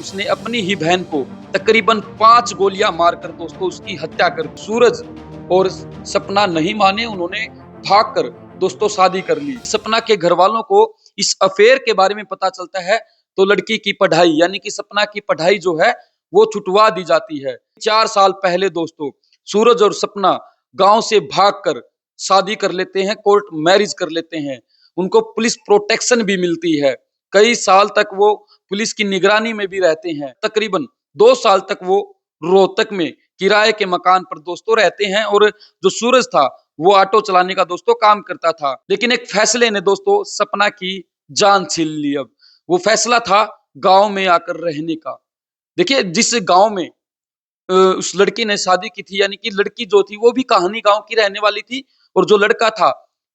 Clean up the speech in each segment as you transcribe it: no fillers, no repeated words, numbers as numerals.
उसने अपनी ही बहन को तकरीबन 5 गोलियां मारकर दोस्तों उसकी हत्या कर दी। सूरज और सपना नहीं माने, उन्होंने भागकर दोस्तों शादी कर ली। सपना के घर वालों को इस अफेयर के बारे में पता चलता है तो लड़की की पढ़ाई यानी कि सपना की पढ़ाई जो है वो छुटवा दी जाती है। 4 साल पहले दोस्तों सूरज और सपना गांव से भागकर शादी कर लेते हैं, कोर्ट मैरिज कर लेते हैं। उनको पुलिस प्रोटेक्शन भी मिलती है। कई साल तक वो पुलिस की निगरानी में भी रहते हैं। तकरीबन 2 साल तक वो रोहतक में किराए के मकान पर दोस्तों रहते हैं और जो सूरज था वो ऑटो चलाने का दोस्तों काम करता था। लेकिन एक फैसले ने दोस्तों सपना की जान छीन ली। अब वो फैसला था गांव में आकर रहने का। देखिए जिस गांव में उस लड़की ने शादी की थी, यानी कि लड़की जो थी वो भी कहानी गांव की रहने वाली थी और जो लड़का था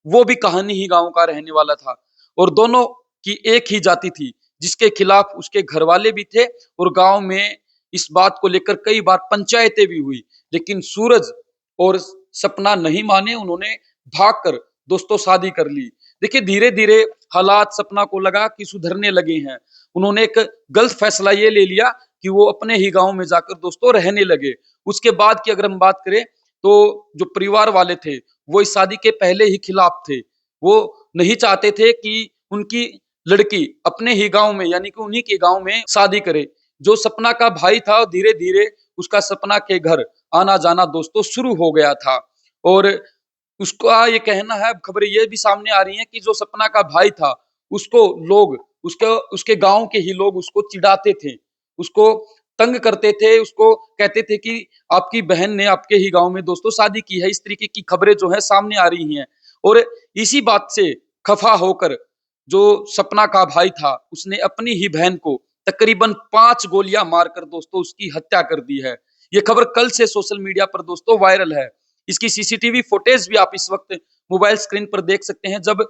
वो भी कहानी ही गांव का रहने वाला था और दोनों की एक ही जाति थी जिसके खिलाफ उसके घर वाले भी थे और गांव में इस बात को लेकर कई बार पंचायतें भी हुई। लेकिन सूरज और सपना नहीं माने, उन्होंने भागकर दोस्तों शादी कर ली। देखिए धीरे धीरे हालात सपना को लगा कि सुधरने लगे हैं। उन्होंने एक गलत फैसला ये ले लिया कि वो अपने ही गांव में जाकर दोस्तों रहने लगे। उसके बाद की अगर हम बात करें तो जो परिवार वाले थे वो इस शादी के पहले ही खिलाफ थे। वो नहीं चाहते थे कि उनकी लड़की अपने ही गांव में यानी कि उन्हीं के गांव में शादी करे। जो सपना का भाई था धीरे धीरे उसका सपना के घर आना जाना दोस्तों शुरू हो गया था और उसका ये कहना है, खबरें ये भी सामने आ रही हैं कि जो सपना का भाई था उसको लोग उसके गांव के ही लोग उसको चिढ़ाते थे, उसको तंग करते थे, उसको कहते थे कि आपकी बहन ने आपके ही गांव में दोस्तों शादी की है। इस तरीके की खबरें जो है सामने आ रही हैं और इसी बात से खफा होकर जो सपना का भाई था उसने अपनी ही बहन को तकरीबन 5 गोलियां मारकर दोस्तों उसकी हत्या कर दी है। ये खबर कल से सोशल मीडिया पर दोस्तों वायरल है। इसकी सीसीटीवी फुटेज भी आप इस वक्त मोबाइल स्क्रीन पर देख सकते हैं जब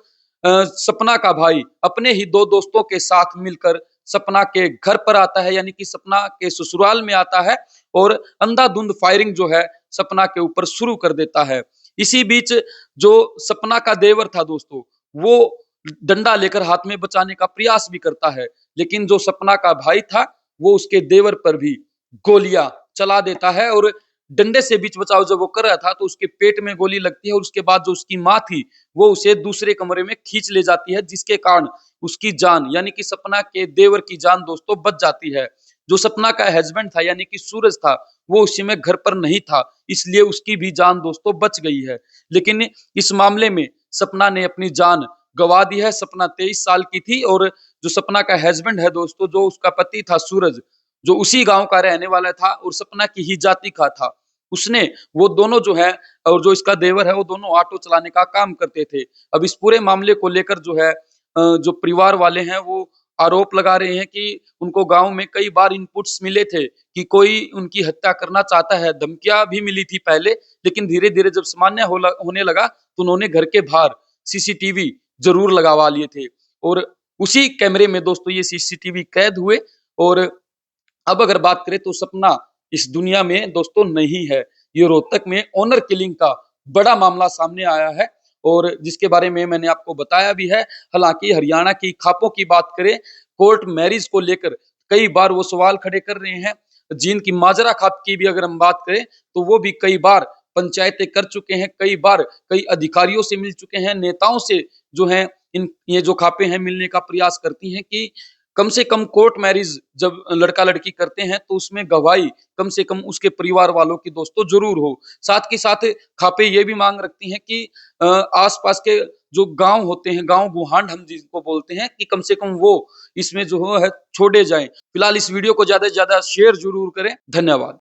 सपना का भाई अपने ही 2 दोस्तों के साथ मिलकर सपना के घर पर आता है, यानी कि सपना के ससुराल में आता है और अंधाधुंध फायरिंग जो है सपना के ऊपर शुरू कर देता है। इसी बीच जो सपना का देवर था दोस्तों वो डंडा लेकर हाथ में बचाने का प्रयास भी करता है, लेकिन जो सपना का भाई था वो उसके देवर पर भी गोलियां चला देता है और डंडे से बीच बचाव जब वो कर रहा था तो उसके पेट में गोली लगती है और उसके बाद जो उसकी माँ थी वो उसे दूसरे कमरे में खींच ले जाती है, जिसके कारण उसकी जान यानी कि सपना के देवर की जान दोस्तों बच जाती है। जो सपना का हस्बैंड था यानी कि सूरज था वो उस समय घर पर नहीं था, इसलिए उसकी भी जान दोस्तों बच गई है। लेकिन इस मामले में सपना ने अपनी जान गवा दी है। सपना 23 साल की थी और जो सपना का हस्बैंड है दोस्तों, जो उसका पति था सूरज, जो उसी गांव का रहने वाला था और सपना की ही जाति का था, उसने वो दोनों जो है और जो इसका देवर है वो दोनों ऑटो चलाने का काम करते थे। अब इस पूरे मामले को लेकर जो है जो परिवार वाले हैं वो आरोप लगा रहे हैं कि उनको गांव में कई बार इनपुट्स मिले थे कि कोई उनकी हत्या करना चाहता है। धमकियां भी मिली थी पहले, लेकिन धीरे धीरे जब सामान्य होने लगा तो उन्होंने घर के बाहर सीसीटीवी जरूर लगवा लिए थे और उसी कैमरे में दोस्तों ये सीसीटीवी कैद हुए। और अब अगर बात करें तो सपना इस दुनिया में दोस्तों नहीं है। ये रोहतक में ऑनर किलिंग का बड़ा मामला सामने आया है और जिसके बारे में मैंने आपको बताया भी है। हालांकि हरियाणा की खापों की बात करें, कोर्ट मैरिज को लेकर कई बार वो सवाल खड़े कर रहे हैं। जींद की माजरा खाप की भी अगर हम बात करें तो वो भी कई बार पंचायतें कर चुके हैं, कई बार कई अधिकारियों से मिल चुके हैं, नेताओं से जो है ये जो खापे हैं मिलने का प्रयास करती हैं कि कम से कम कोर्ट मैरिज जब लड़का लड़की करते हैं तो उसमें गवाही कम से कम उसके परिवार वालों की दोस्तों जरूर हो। साथ के साथ खापे ये भी मांग रखती हैं कि आसपास के जो गांव होते हैं, गांव गुहांड हम जिनको बोलते हैं, कि कम से कम वो इसमें जो है छोड़े जाएं। फिलहाल इस वीडियो को ज्यादा से ज्यादा शेयर जरूर करें। धन्यवाद।